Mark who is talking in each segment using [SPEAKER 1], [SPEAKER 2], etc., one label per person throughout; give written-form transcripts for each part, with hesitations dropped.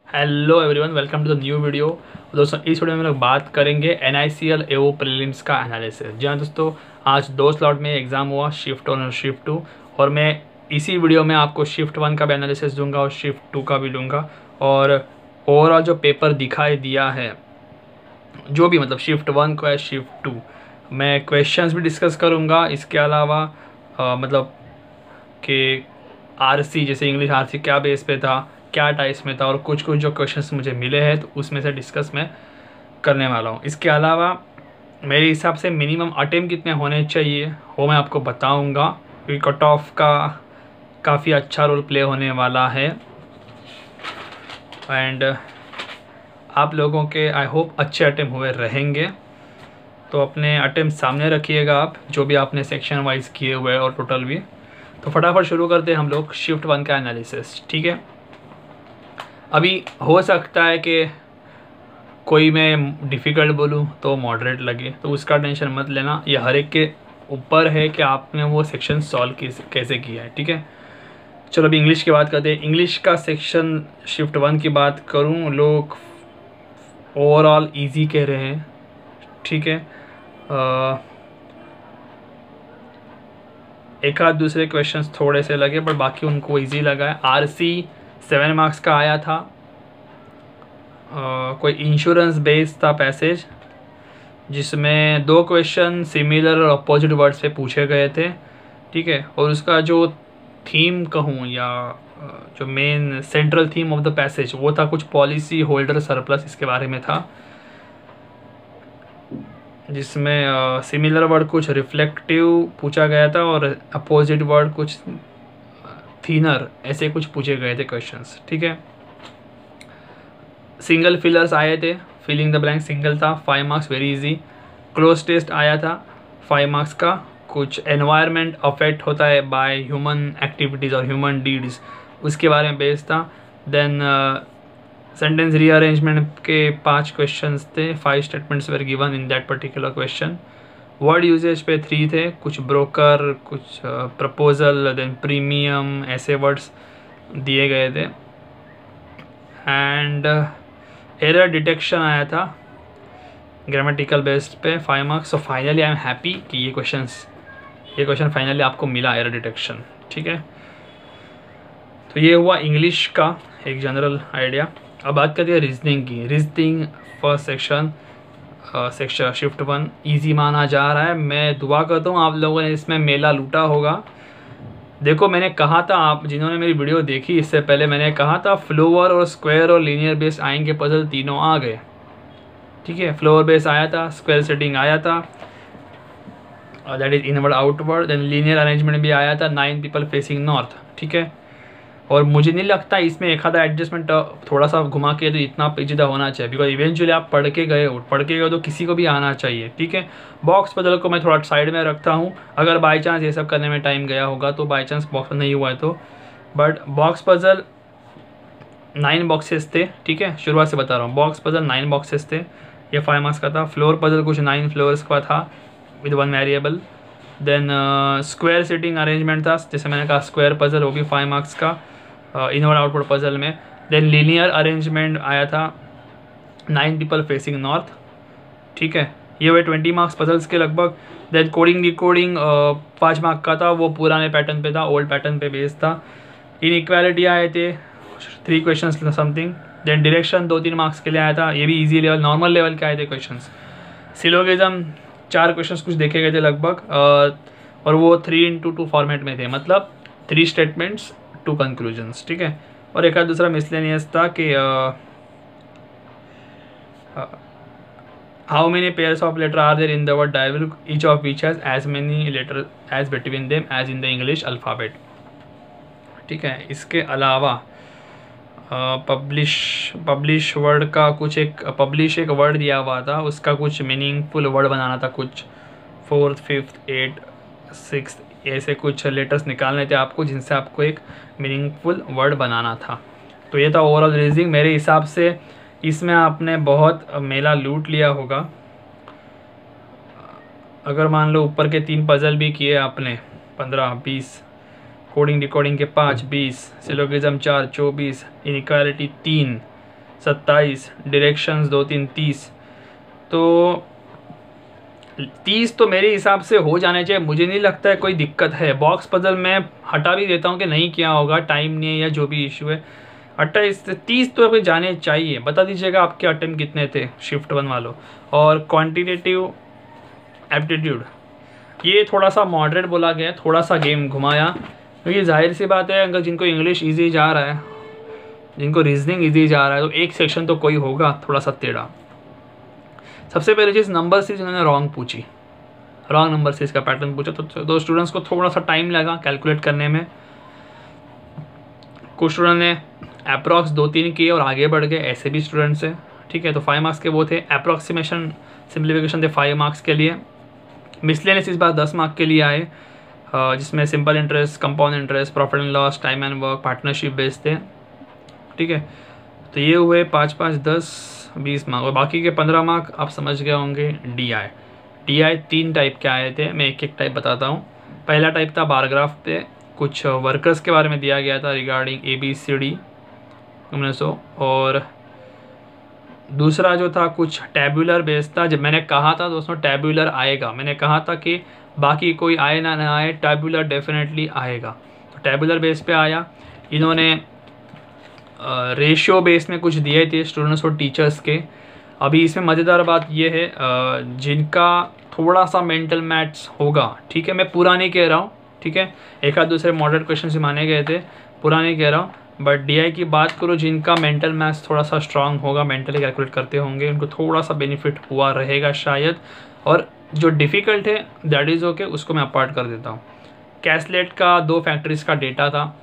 [SPEAKER 1] Hello everyone, welcome to the new video. दोस्तों, इस video में हम लोग बात करेंगे NICL AO प्रीलिम्स का एनालिसिस। जी हाँ दोस्तों, आज 2 स्लॉट में एग्ज़ाम हुआ, शिफ्ट 1 और शिफ्ट 2, और मैं इसी वीडियो में आपको शिफ्ट 1 का भी एनालिसिस दूंगा और शिफ्ट 2 का भी दूंगा। और ओवरऑल जो पेपर दिखाई दिया है, जो भी मतलब शिफ्ट 1 को है शिफ्ट 2, मैं क्वेश्चंस भी डिस्कस करूँगा। इसके अलावा मतलब कि RC जैसे इंग्लिश RC क्या बेस पे था, क्या टाइप्स में था, और कुछ कुछ जो क्वेश्चंस मुझे मिले हैं तो उसमें से डिस्कस मैं करने वाला हूँ। इसके अलावा मेरे हिसाब से मिनिमम अटेम्प्ट कितने होने चाहिए वो मैं आपको बताऊँगा, क्योंकि कट ऑफ का काफ़ी अच्छा रोल प्ले होने वाला है। एंड आप लोगों के आई होप अच्छे अटेम्प्ट हुए रहेंगे, तो अपने अटेम्प्ट सामने रखिएगा आप, जो भी आपने सेक्शन वाइज किए हुए और टोटल भी। तो फटाफट शुरू करते हैं हम लोग शिफ्ट 1 का एनालिसिस। ठीक है, अभी हो सकता है कि कोई मैं डिफ़िकल्ट बोलूँ तो मॉडरेट लगे, तो उसका टेंशन मत लेना। ये हर एक के ऊपर है कि आपने वो सेक्शन सॉल्व कैसे किया है। ठीक है, चलो अभी इंग्लिश की बात करते हैं। इंग्लिश का सेक्शन शिफ्ट 1 की बात करूँ, लोग ओवरऑल इजी कह रहे हैं। ठीक है, एक आध दूसरे क्वेश्चंस थोड़े से लगे, पर बाकी उनको इजी लगा है। RC 7 मार्क्स का आया था। कोई इंश्योरेंस बेस्ड था पैसेज, जिसमें 2 क्वेश्चन सिमिलर और अपोजिट वर्ड्स पे पूछे गए थे। ठीक है, और उसका जो थीम कहूँ या जो main central theme of the passage वो था कुछ पॉलिसी होल्डर सरप्लस, इसके बारे में था, जिसमें सिमिलर वर्ड कुछ रिफ्लेक्टिव पूछा गया था और अपोजिट वर्ड कुछ थीनर, ऐसे कुछ पूछे गए थे क्वेश्चंस। ठीक है, सिंगल फिलर्स आए थे, फिलिंग द ब्लैंक सिंगल था, 5 marks very easy. Cloze test आया था 5 मार्क्स का, कुछ एनवायरनमेंट अफेक्ट होता है बाय ह्यूमन एक्टिविटीज़ और ह्यूमन डीड्स, उसके बारे में बेस्ड था। देन सेंटेंस रीअरेंजमेंट के 5 क्वेश्चंस थे, 5 statements were given in that particular question. Word usage पे 3 थे, कुछ ब्रोकर, कुछ प्रपोजल, देन प्रीमियम, ऐसे वर्ड्स दिए गए थे। एंड एरर डिटेक्शन आया था ग्रामेटिकल बेस्ड पे, 5 marks. So finally I am happy कि ये क्वेश्चन फाइनली आपको मिला, एरर डिटेक्शन। ठीक है, तो ये हुआ इंग्लिश का एक जनरल आइडिया। अब बात करते हैं रीजनिंग की। Reasoning first section shift 1 easy माना जा रहा है। मैं दुआ करता हूँ आप लोगों ने इसमें मेला लूटा होगा। देखो, मैंने कहा था, आप जिन्होंने मेरी वीडियो देखी इससे पहले, मैंने कहा था फ्लोवर और स्क्वायर और लीनियर बेस आएंगे पजल, तीनों आ गए। ठीक है, फ्लोवर बेस आया था, स्क्वायर सेटिंग आया था, that is inward outward, then linear arrangement भी आया था, 9 पीपल फेसिंग नॉर्थ। ठीक है, और मुझे नहीं लगता इसमें एक आधा एडजस्टमेंट थोड़ा सा घुमा के तो इतना पेचीदा होना चाहिए, बिकॉज इवेंचुअली आप पढ़ के गए तो किसी को भी आना चाहिए। ठीक है, बॉक्स पजल को मैं थोड़ा साइड में रखता हूँ, अगर बाई चांस ये सब करने में टाइम गया होगा तो, बाई चांस बॉक्स नहीं हुआ है तो। बट बॉक्स पजल 9 बॉक्सेस थे। ठीक है, शुरुआत से बता रहा हूँ, बॉक्स पजल 9 बॉक्सेस थे, ये 5 मार्क्स का था। फ्लोर पजल कुछ 9 फ्लोर्स का था with 1 variable. Then square sitting arrangement था, जैसे मैंने कहा स्क्वायर पजल, वो भी 5 मार्क्स का इनवर्ड आउटवर्ड पजल में। देन लीनियर अरेंजमेंट आया था, 9 पीपल फेसिंग नॉर्थ। ठीक है, ये हुए 20 मार्क्स पजल्स के लगभग। देन कोडिंग डिकोडिंग 5 मार्क का था, वो पुराने पैटर्न पे था, ओल्ड पैटर्न पे बेस्ड था। इनइक्वालिटी आए थे 3 questions something. Then direction 2-3 marks के लिए आया था, ये भी इजी लेवल, नॉर्मल लेवल के आए थे क्वेश्चंस। सिलोगिज्म 4 क्वेश्चंस कुछ देखे गए थे लगभग, और वो 3x2 फॉर्मेट में थे, मतलब 3 स्टेटमेंट्स 2 कंक्लूजन्स। ठीक है, और एक आध दूसरा मिसलेनियस था कि how many pairs of letter are there in the word dialogue, each of which has as many letter as between them as in the English alphabet. ठीक है, इसके अलावा पब्लिश वर्ड का कुछ एक वर्ड दिया हुआ था, उसका कुछ मीनिंगफुल वर्ड बनाना था, कुछ 4th 5th 8th 6th ऐसे कुछ लेटर्स निकालने थे आपको, जिनसे आपको एक मीनिंगफुल वर्ड बनाना था। तो ये था ओवरऑल रीजनिंग। मेरे हिसाब से इसमें आपने बहुत मेला लूट लिया होगा। अगर मान लो ऊपर के 3 पजल भी किए आपने 15-20, कोडिंग डिकोडिंग के 5-20, सिलोगिज्म 4-24, इनइक्वालिटी 3, 27, डायरेक्शंस 2 3 30, तो 30 तो मेरे हिसाब से हो जाने चाहिए, मुझे नहीं लगता है कोई दिक्कत है। बॉक्स पजल मैं हटा भी देता हूँ कि नहीं किया होगा, टाइम नहीं है या जो भी इशू है। 28 से 30 तो अभी जाने चाहिए। बता दीजिएगा आपके अटेम्प्ट कितने थे शिफ्ट 1 वालों। और क्वांटिटेटिव एप्टीट्यूड ये थोड़ा सा मॉडरेट बोला गया, थोड़ा सा गेम घुमाया, क्योंकि जाहिर सी बात है अगर जिनको इंग्लिश ईजी जा रहा है, जिनको रीजनिंग ईजी जा रहा है, तो एक सेक्शन तो कोई होगा थोड़ा सा टेढ़ा। सबसे पहले चीज़ नंबर सीरीज उन्होंने रॉन्ग पूछी, रॉन्ग नंबर सीरीज का पैटर्न पूछा, तो दो स्टूडेंट्स को थोड़ा सा टाइम लगा कैलकुलेट करने में। कुछ स्टूडेंट ने अप्रॉक्स 2-3 किए और आगे बढ़ गए, ऐसे भी स्टूडेंट्स हैं, ठीक है। तो 5 मार्क्स के वो थे। अप्रॉक्सीमेशन सिंप्लीफिकेशन थे 5 मार्क्स के लिए। मिसलेनियस इस बार 10 मार्क के लिए आए, जिसमें simple interest, compound interest, profit and loss, time and work, partnership based थे, ठीक है। तो ये हुए 5 5 10 20 मार्क, और बाकी के 15 मार्क आप समझ गए होंगे DI 3 टाइप के आए थे। मैं एक एक टाइप बताता हूँ। पहला टाइप था बार ग्राफ पे, कुछ वर्कर्स के बारे में दिया गया था रिगार्डिंग ABCD 1900, और दूसरा जो था कुछ टैबुलर बेस्ड था। जब मैंने कहा था दोस्तों टैबुलर आएगा, मैंने कहा था कि बाकी कोई आए ना आए, टैबुलर डेफिनेटली आएगा। तो टैबुलर बेस पे आया। इन्होंने रेशियो बेस में कुछ दिए थे स्टूडेंट्स और टीचर्स के। अभी इसमें मज़ेदार बात ये है, जिनका थोड़ा सा मेंटल मैथ्स होगा, ठीक है, मैं पूरा नहीं कह रहा हूँ, ठीक है, एक आध दूसरे मॉडरेट क्वेश्चन से माने गए थे, पूरा नहीं कह रहा हूँ, बट DI की बात करो, जिनका मेंटल मैथ्स थोड़ा सा स्ट्रांग होगा, मेंटली कैलकुलेट करते होंगे, उनको थोड़ा सा बेनिफिट हुआ रहेगा शायद। और जो डिफ़िकल्ट है दैट इज़ ओके, उसको मैं अपार्ट कर देता हूँ। कैसलेट का 2 फैक्टरीज का डेटा था,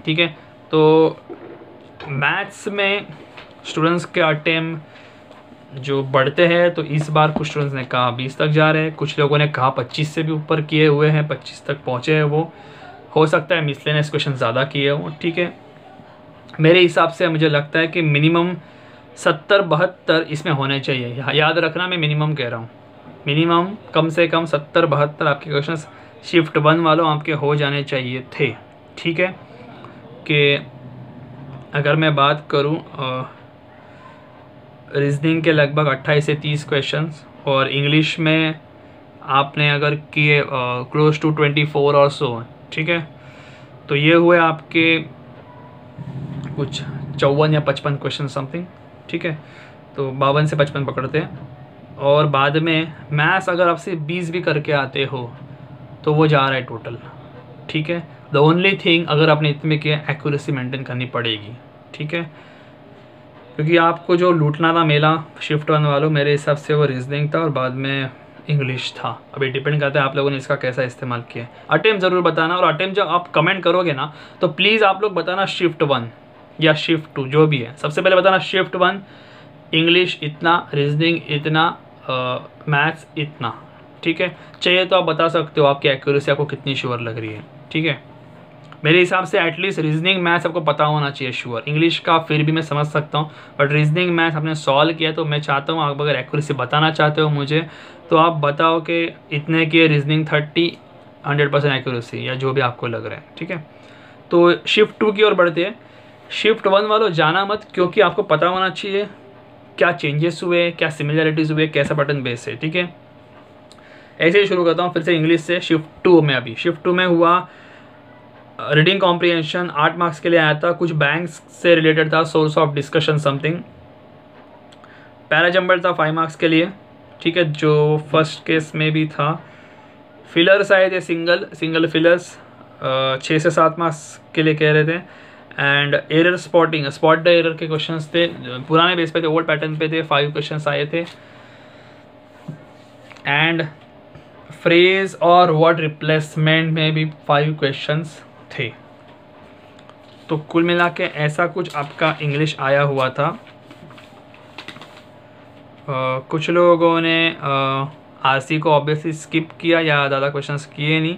[SPEAKER 1] ठीक है। तो मैथ्स में स्टूडेंट्स के अटेम्प्ट जो बढ़ते हैं, तो इस बार कुछ स्टूडेंट्स ने कहा 20 तक जा रहे हैं, कुछ लोगों ने कहा 25 से भी ऊपर किए हुए हैं, 25 तक पहुँचे हैं वो। हो सकता है मिसलेनियस क्वेश्चन ज़्यादा किए हों, ठीक है। मेरे हिसाब से मुझे लगता है कि मिनिमम 70-72 इसमें होने चाहिए। याद रखना मैं मिनिमम कह रहा हूँ, मिनिमम कम से कम 70-72 आपके क्वेश्चंस शिफ्ट 1 वालों आपके हो जाने चाहिए थे, ठीक है। कि अगर मैं बात करूँ रीजनिंग के लगभग 28 से 30 क्वेश्चंस, और इंग्लिश में आपने अगर किए क्लोज टू 24 और सो, ठीक है। तो ये हुए आपके कुछ 54 या 55 क्वेश्चन समथिंग, ठीक है। तो 52 से 55 पकड़ते हैं। और बाद में मैथ्स अगर आपसे 20 भी करके आते हो तो वो जा रहा है टोटल, ठीक है। द ओनली थिंग, अगर आपने इतने किया, एक्यूरेसी मेंटेन करनी पड़ेगी, ठीक है, क्योंकि आपको जो लूटना था मेला शिफ्ट 1 वालों, मेरे हिसाब से वो रीजनिंग था और बाद में इंग्लिश था। अभी डिपेंड करता है आप लोगों ने इसका कैसा इस्तेमाल किया। अटेम्प्ट ज़रूर बताना, और अटेम्प्ट जब आप कमेंट करोगे ना, तो प्लीज़ आप लोग बताना शिफ्ट 1 या शिफ्ट 2 जो भी है। सबसे पहले बताना शिफ्ट 1 इंग्लिश इतना, रीजनिंग इतना, मैथ्स इतना, ठीक है। चाहिए तो आप बता सकते हो आपकी एक्यूरेसी आपको कितनी श्योर लग रही है, ठीक है। मेरे हिसाब से एटलीस्ट रीजनिंग मैथ्स आपको पता होना चाहिए श्योर। इंग्लिश का फिर भी मैं समझ सकता हूँ, बट रीजनिंग मैथ्स आपने सॉल्व किया, तो मैं चाहता हूँ आप अगर एक्यूरेसी बताना चाहते हो मुझे, तो आप बताओ कि इतने की रीजनिंग 100% एक्यूरेसी, या जो भी आपको लग रहा है, ठीक है। तो शिफ्ट 2 की ओर बढ़ते हैं। शिफ्ट 1 वालों जाना मत, क्योंकि आपको पता होना चाहिए क्या चेंजेस हुए, क्या सिमिलरिटीज़ हुए, कैसा पैटर्न बेस है, ठीक है। ऐसे ही शुरू करता हूँ फिर से इंग्लिश से। शिफ्ट 2 में, अभी शिफ्ट 2 में हुआ रीडिंग कॉम्प्रिहेंशन 8 मार्क्स के लिए आया था, कुछ बैंक्स से रिलेटेड था, source of discussion something. Parajumble था 5 मार्क्स के लिए, ठीक है, जो फर्स्ट केस में भी था। फिलर्स आए थे, सिंगल फिलर्स 6 से 7 मार्क्स के लिए कह रहे थे। And error spotting, spot the error के क्वेश्चंस थे, पुराने बेस पे थे, ओल्ड पैटर्न पे थे, 5 क्वेश्चंस आए थे। एंड फ्रेज और वर्ड रिप्लेसमेंट में भी 5 क्वेश्चंस थे। तो कुल मिला के ऐसा कुछ आपका इंग्लिश आया हुआ था। कुछ लोगों ने आरसी को ऑब्वियसली स्किप किया या ज़्यादा क्वेश्चंस किए नहीं,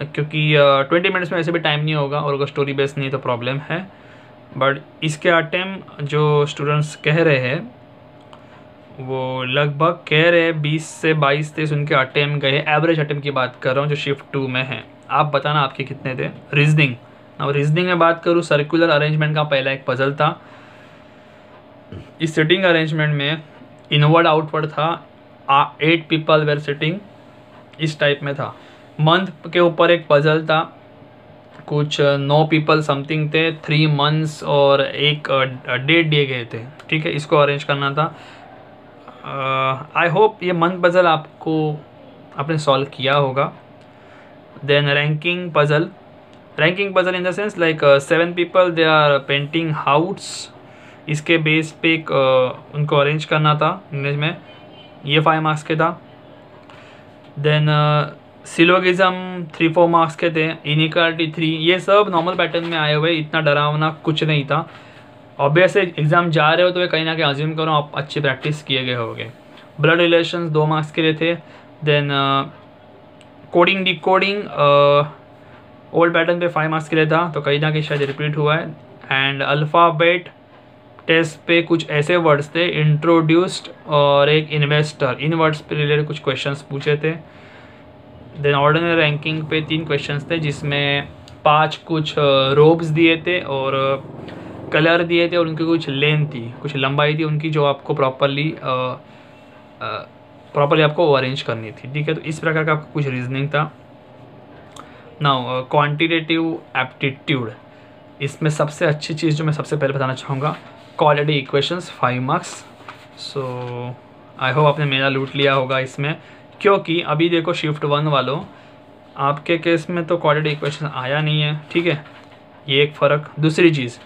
[SPEAKER 1] क्योंकि 20 मिनट्स में ऐसे भी टाइम नहीं होगा, और अगर स्टोरी बेस्ड नहीं तो प्रॉब्लम है। बट इसके अटेम्प्ट जो स्टूडेंट्स कह रहे हैं, वो लगभग कह रहे हैं 20 से 22-23 उनके अटेम्प्ट गए। एवरेज अटेम्प्ट की बात कर रहा हूँ जो शिफ्ट 2 में है। आप बताना आपके कितने थे। रीजनिंग, अब रीजनिंग में बात करूँ, सर्कुलर अरेंजमेंट का पहला एक पजल था, इस सिटिंग अरेंजमेंट में इनवर्ड आउटवर्ड था, 8 पीपल वेर सिटिंग, इस टाइप में था। मंथ के ऊपर एक पजल था, कुछ 9 पीपल समथिंग थे, 3 मंथ्स और एक डेट दिए गए थे, ठीक है, इसको अरेंज करना था। आई होप ये मंथ पजल आपने सॉल्व किया होगा। Then ranking puzzle in the sense like 7 people they are painting house, इसके बेस पे उनको अरेंज करना था इंग्लिश में, ये 5 मार्क्स के था। देन सिलोगिज्म 3-4 मार्क्स के थे, इनिक्वालिटी 3, ये सब नॉर्मल पैटर्न में आए हुए, इतना डरावना कुछ नहीं था। ऑब्वियसली एग्जाम जा रहे हो तो कहीं ना कहीं अज्यूम करो आप अच्छी प्रैक्टिस किए गए होगे। ब्लड रिलेशंस 2 मार्क्स के लिए थे। Then coding decoding old pattern पे 5 मार्क्स के लिए था, तो कहीं ना कहीं शायद रिपीट हुआ है। एंड अल्फ़ाबेट टेस्ट पे कुछ ऐसे वर्ड्स थे, इंट्रोड्यूस्ड और एक इन्वेस्टर, इन वर्ड्स पे रिलेटेड कुछ क्वेश्चंस पूछे थे। देन ऑर्डिनरी रैंकिंग पे 3 क्वेश्चंस थे, जिसमें 5 कुछ रोब्स दिए थे और कलर दिए थे और उनकी कुछ लेंथ थी, कुछ लंबाई थी उनकी, जो आपको प्रॉपरली आपको अरेंज करनी थी, ठीक है। तो इस प्रकार का आपका कुछ रीजनिंग था। नाउ क्वांटिटेटिव एप्टीट्यूड, इसमें सबसे अच्छी चीज़ जो मैं सबसे पहले बताना चाहूँगा, quadratic equations 5 marks. So I hope आपने मेरा लूट लिया होगा इसमें, क्योंकि अभी देखो शिफ्ट 1 वालों, आपके केस में तो क्वाड्रेटिक इक्वेशन आया नहीं है, ठीक है, ये एक फ़र्क। दूसरी चीज़,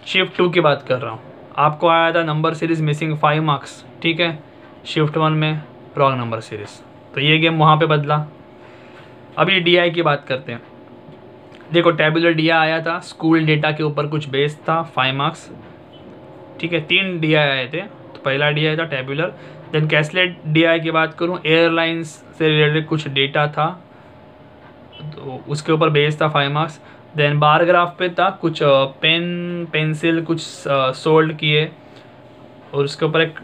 [SPEAKER 1] शिफ्ट 2 की बात कर रहा हूँ, आपको आया था नंबर सीरीज़ मिसिंग 5 मार्क्स, ठीक है, शिफ्ट 1 में रॉन्ग नंबर सीरीज़, तो ये गेम वहाँ पे बदला। अभी DI की बात करते हैं। देखो टेबुलर DI आया था, स्कूल डेटा के ऊपर कुछ बेस था, 5 मार्क्स, ठीक है। 3 DI आए थे, तो पहला DI था टेबुलर। देन कैसलेट DI की बात करूँ, एयरलाइंस से रिलेटेड कुछ डेटा था, तो उसके ऊपर बेस था, 5 मार्क्स। देन बार ग्राफ पे था, कुछ पेन पेंसिल कुछ सोल्ड किए और उसके ऊपर एक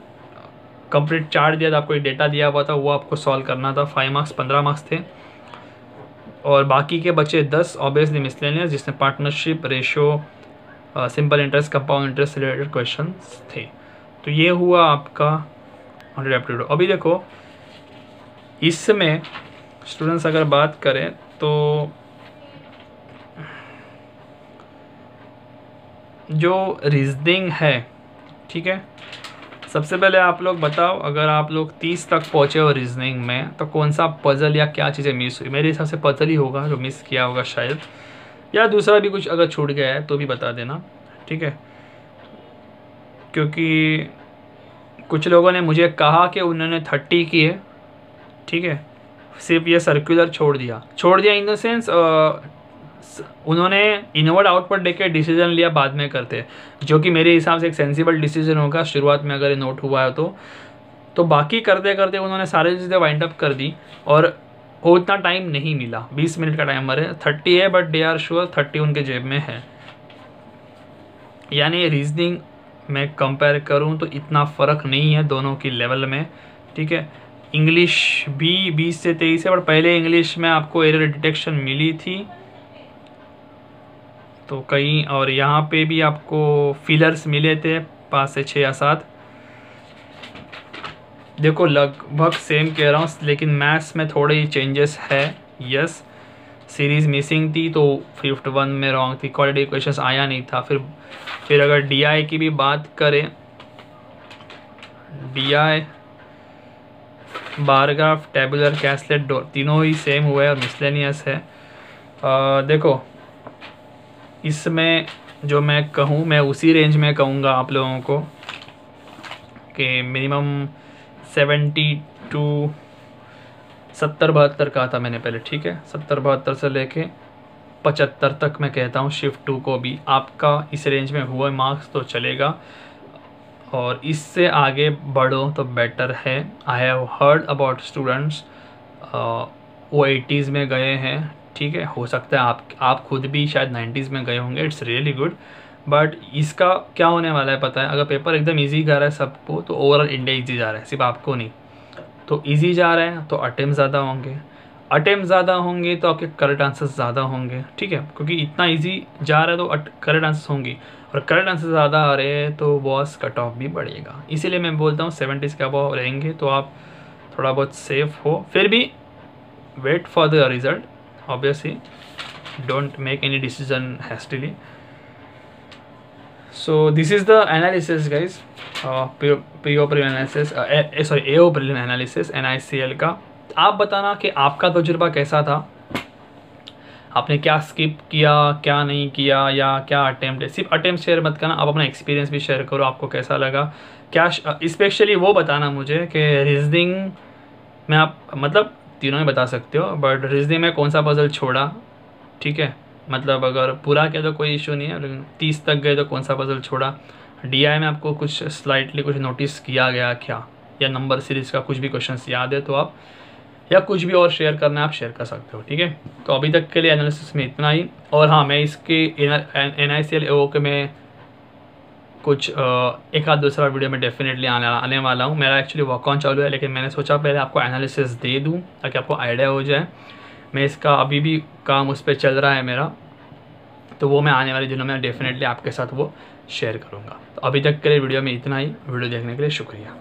[SPEAKER 1] कंप्लीट चार्ट दिया था, आपको एक डेटा दिया हुआ था, वो आपको सॉल्व करना था, 5 मार्क्स, 15 मार्क्स थे। और बाकी के बचे 10 ऑब्वियसली मिसलेनियस, जिसमें partnership, ratio, simple interest, compound interest related questions थे। तो ये हुआ आपका 100 एप्टीट्यूड। अभी देखो इसमें स्टूडेंट्स अगर बात करें तो जो रीजनिंग है, ठीक है, सबसे पहले आप लोग बताओ, अगर आप लोग 30 तक पहुँचे हो रीजनिंग में, तो कौन सा पजल या क्या चीज़ें मिस हुई। मेरे हिसाब से पजल ही होगा जो मिस किया होगा शायद, या दूसरा भी कुछ अगर छूट गया है तो भी बता देना, ठीक है। क्योंकि कुछ लोगों ने मुझे कहा कि उन्होंने 30 किए, ठीक है, सिर्फ ये सर्कुलर छोड़ दिया इन द सेंस उन्होंने इनवर्ड आउटवर्ड देख के डिसीजन लिया, बाद में करते, जो कि मेरे हिसाब से एक सेंसिबल डिसीजन होगा शुरुआत में अगर ये नोट हुआ है तो बाकी करते करते उन्होंने सारी चीज़ें वाइंड अप कर दी और उतना टाइम नहीं मिला, 20 मिनट का टाइम मरे। 30 है बट दे आर श्योर 30 उनके जेब में है। यानी रीजनिंग में कंपेयर करूं तो इतना फ़र्क नहीं है दोनों की लेवल में, ठीक है। इंग्लिश भी 20 से 23 है, बट पहले इंग्लिश में आपको एरर डिटेक्शन मिली थी तो कहीं, और यहाँ पे भी आपको फिलर्स मिले थे 5 से 6 या 7। देखो लगभग सेम कह रहा हूँ, लेकिन मैथ्स में थोड़े ही चेंजेस है। यस, सीरीज़ मिसिंग थी तो फिफ्थ 1 में रॉन्ग थी, क्वाड्रेटिक इक्वेशंस आया नहीं था। फिर अगर DI की भी बात करें, DI, बार ग्राफ, टेबुलर, कैसलेट तीनों ही सेम हुए और मिसलेनियस है। देखो इसमें जो मैं कहूँ, मैं उसी रेंज में कहूँगा आप लोगों को कि मिनिमम 70-72 कहा था मैंने पहले, ठीक है। 70-72 से लेके 75 तक मैं कहता हूँ। शिफ्ट 2 को भी आपका इस रेंज में हुआ मार्क्स तो चलेगा, और इससे आगे बढ़ो तो बेटर है। I have heard about students वो 80s में गए हैं, ठीक है, हो सकता है आप खुद भी शायद 90s में गए होंगे, इट्स रियली गुड। बट इसका क्या होने वाला है पता है, अगर पेपर एकदम इजी जा रहा है सबको तो ओवरऑल इंडिया इजी जा रहा है, सिर्फ आपको नहीं। तो इजी जा रहा है तो अटेम्प्ट ज़्यादा होंगे, अटेम्प्ट ज़्यादा होंगे तो आपके करेक्ट आंसर्स ज़्यादा होंगे, ठीक है, क्योंकि इतना इजी जा रहा है तो करेक्ट आंसर्स होंगी, और करेक्ट आंसर ज़्यादा आ रहे हैं तो बॉस कट ऑफ भी बढ़ेगा। इसीलिए मैं बोलता हूँ 70s के अबव रहेंगे तो आप थोड़ा बहुत सेफ हो। फिर भी wait for the result, obviously don't make any decision hastily. So this is the analysis guys, PO prelim analysis, sorry AO prelim analysis NICL का। आप बताना कि आपका तजुर्बा कैसा था, आपने क्या स्किप किया, क्या नहीं किया, या क्या अटेम्प्ट है। सिर्फ अटेम्प्ट शेयर मत करना, आप अपना एक्सपीरियंस भी शेयर करो, आपको कैसा लगा, क्या स्पेशली वो बताना मुझे कि रीजनिंग में आप मतलब तीनों में बता सकते हो, बट रीजनिंग में कौन सा पजल छोड़ा, ठीक है, मतलब अगर पूरा किया तो कोई इशू नहीं है, लेकिन 30 तक गए तो कौन सा पजल छोड़ा। DI में आपको कुछ स्लाइटली कुछ नोटिस किया गया क्या, या नंबर सीरीज़ का कुछ भी क्वेश्चंस याद है तो आप, या कुछ भी और शेयर करना है आप शेयर कर सकते हो, ठीक है। तो अभी तक के लिए एनालिसिस में इतना ही। और हाँ, मैं इसके NICL AO के में कुछ एक आध दूसरा वीडियो में डेफिनेटली आने वाला हूँ। मेरा एक्चुअली वर्क ऑन चालू है, लेकिन मैंने सोचा पहले आपको एनालिसिस दे दूँ ताकि आपको आइडिया हो जाए। मैं इसका अभी भी काम उस पर चल रहा है मेरा, तो वो मैं आने वाले दिनों में डेफिनेटली आपके साथ वो शेयर करूँगा। तो अभी तक के लिए वीडियो में इतना ही। वीडियो देखने के लिए शुक्रिया।